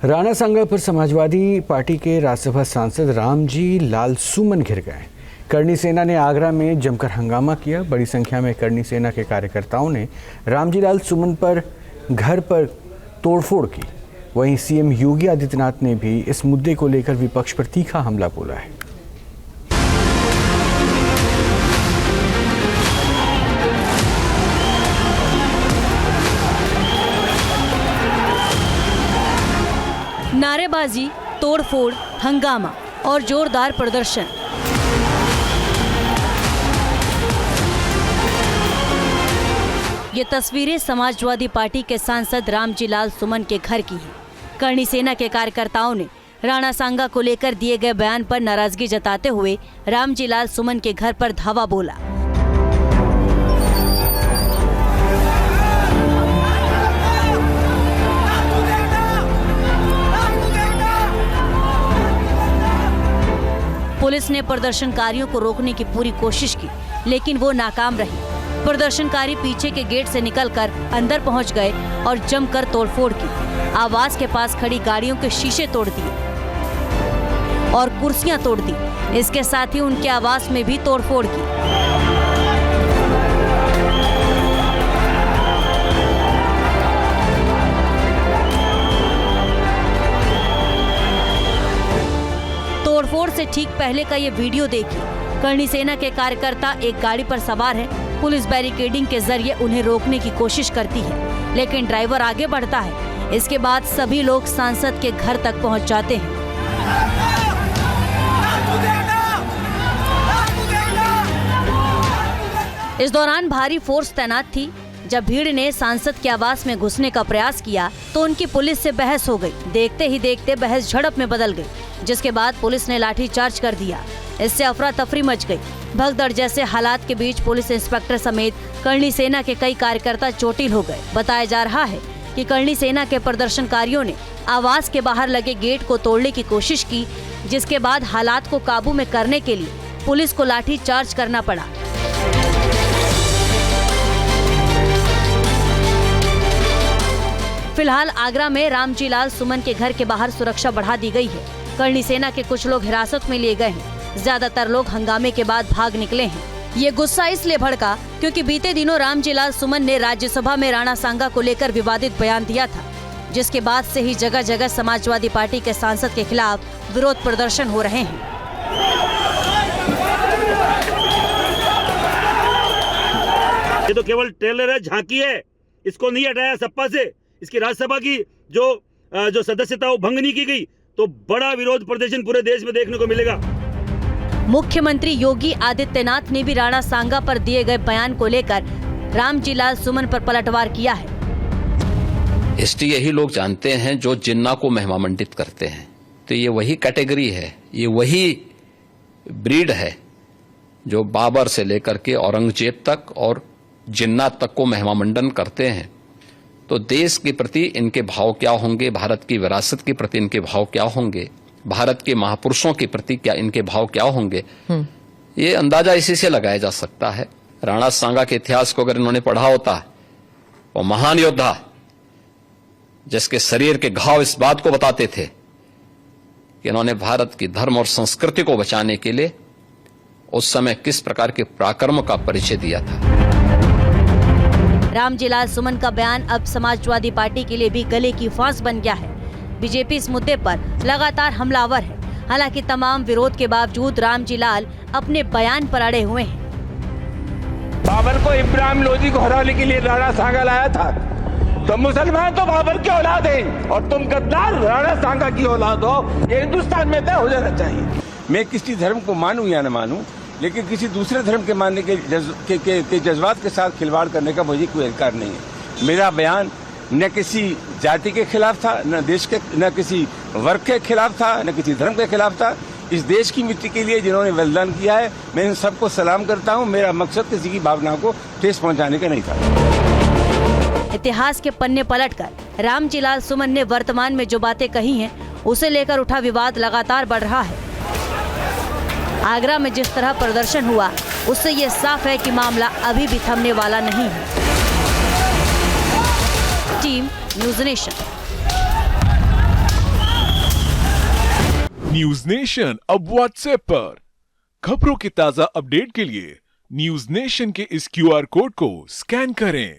राणा सांगा पर समाजवादी पार्टी के राज्यसभा सांसद रामजी लाल सुमन घिर गए। करणी सेना ने आगरा में जमकर हंगामा किया। बड़ी संख्या में करणी सेना के कार्यकर्ताओं ने रामजी लाल सुमन पर घर पर तोड़फोड़ की। वहीं सीएम योगी आदित्यनाथ ने भी इस मुद्दे को लेकर विपक्ष पर तीखा हमला बोला है। नारेबाजी, तोड़फोड़, हंगामा और जोरदार प्रदर्शन। ये तस्वीरें समाजवादी पार्टी के सांसद रामजी लाल सुमन के घर की हैं। करणी सेना के कार्यकर्ताओं ने राणा सांगा को लेकर दिए गए बयान पर नाराजगी जताते हुए रामजी लाल सुमन के घर पर धावा बोला। पुलिस ने प्रदर्शनकारियों को रोकने की पूरी कोशिश की, लेकिन वो नाकाम रही। प्रदर्शनकारी पीछे के गेट से निकलकर अंदर पहुंच गए और जमकर तोड़फोड़ की। आवास के पास खड़ी गाड़ियों के शीशे तोड़ दिए और कुर्सियां तोड़ दी। इसके साथ ही उनके आवास में भी तोड़फोड़ की। तोड़फोड़ से ठीक पहले का ये वीडियो देखिए। करणी सेना के कार्यकर्ता एक गाड़ी पर सवार है। पुलिस बैरिकेडिंग के जरिए उन्हें रोकने की कोशिश करती है, लेकिन ड्राइवर आगे बढ़ता है। इसके बाद सभी लोग सांसद के घर तक पहुंच जाते हैं। इस दौरान भारी फोर्स तैनात थी। जब भीड़ ने सांसद के आवास में घुसने का प्रयास किया तो उनकी पुलिस से बहस हो गई। देखते ही देखते बहस झड़प में बदल गई, जिसके बाद पुलिस ने लाठीचार्ज कर दिया। इससे अफरा तफरी मच गई। भगदड़ जैसे हालात के बीच पुलिस इंस्पेक्टर समेत करणी सेना के कई कार्यकर्ता चोटिल हो गए। बताया जा रहा है कि करणी सेना के प्रदर्शनकारियों ने आवास के बाहर लगे गेट को तोड़ने की कोशिश की, जिसके बाद हालात को काबू में करने के लिए पुलिस को लाठीचार्ज करना पड़ा। फिलहाल आगरा में रामजी लाल सुमन के घर के बाहर सुरक्षा बढ़ा दी गई है। करणी सेना के कुछ लोग हिरासत में लिए गए हैं। ज्यादातर लोग हंगामे के बाद भाग निकले हैं। ये गुस्सा इसलिए भड़का क्योंकि बीते दिनों रामजी लाल सुमन ने राज्यसभा में राणा सांगा को लेकर विवादित बयान दिया था, जिसके बाद से ही जगह जगह समाजवादी पार्टी के सांसद के खिलाफ विरोध प्रदर्शन हो रहे हैं। ये तो केवल ट्रेलर है, झांकी है। इसको नहीं हटाया सपा से, इसकी राज्यसभा की जो सदस्यता वो भंग नहीं की गई, तो बड़ा विरोध प्रदर्शन पूरे देश में देखने को मिलेगा। मुख्यमंत्री योगी आदित्यनाथ ने भी राणा सांगा पर दिए गए बयान को लेकर रामजी लाल सुमन पर पलटवार किया है। इसलिए यही लोग जानते हैं जो जिन्ना को महिमामंडित करते हैं। तो ये वही कैटेगरी है, ये वही ब्रीड है जो बाबर से लेकर के औरंगजेब तक और जिन्ना तक को महिमामंडन करते हैं। तो देश के प्रति इनके भाव क्या होंगे, भारत की विरासत के प्रति इनके भाव क्या होंगे, भारत के महापुरुषों के प्रति क्या इनके भाव क्या होंगे, ये अंदाजा इसी से लगाया जा सकता है। राणा सांगा के इतिहास को अगर इन्होंने पढ़ा होता, वो महान योद्धा जिसके शरीर के घाव इस बात को बताते थे कि इन्होंने भारत की धर्म और संस्कृति को बचाने के लिए उस समय किस प्रकार के पराक्रम का परिचय दिया था। रामजी लाल सुमन का बयान अब समाजवादी पार्टी के लिए भी गले की फांस बन गया है। बीजेपी इस मुद्दे पर लगातार हमलावर है। हालांकि तमाम विरोध के बावजूद रामजी लाल अपने बयान पर अड़े हुए हैं। बाबर को इब्राहिम लोधी को हराने के लिए राणा सांगा लाया था, तो मुसलमान तो बाबर की औलाद हैं और तुम गद्दार राणा सांगा की औलाद हो। ये हिंदुस्तान में तय हो जाना चाहिए। मैं किसी धर्म को मानूं या न मानूं, लेकिन किसी दूसरे धर्म के मानने के जज्बात के साथ खिलवाड़ करने का मुझे कोई अधिकार नहीं है। मेरा बयान न किसी जाति के खिलाफ था, न देश के, न किसी वर्ग के खिलाफ था, न किसी धर्म के खिलाफ था। इस देश की मिट्टी के लिए जिन्होंने बलिदान किया है, मैं इन सबको सलाम करता हूं। मेरा मकसद किसी की भावनाओं को ठेस पहुंचाने का नहीं था। इतिहास के पन्ने पलटकर रामजी लाल सुमन ने वर्तमान में जो बातें कही हैं, उसे लेकर उठा विवाद लगातार बढ़ रहा है। आगरा में जिस तरह प्रदर्शन हुआ, उससे ये साफ है कि मामला अभी भी थमने वाला नहीं है। Team news nation. News nation अब व्हाट्सएप पर। खबरों के ताजा अपडेट के लिए न्यूज नेशन के इस क्यूआर कोड को स्कैन करें।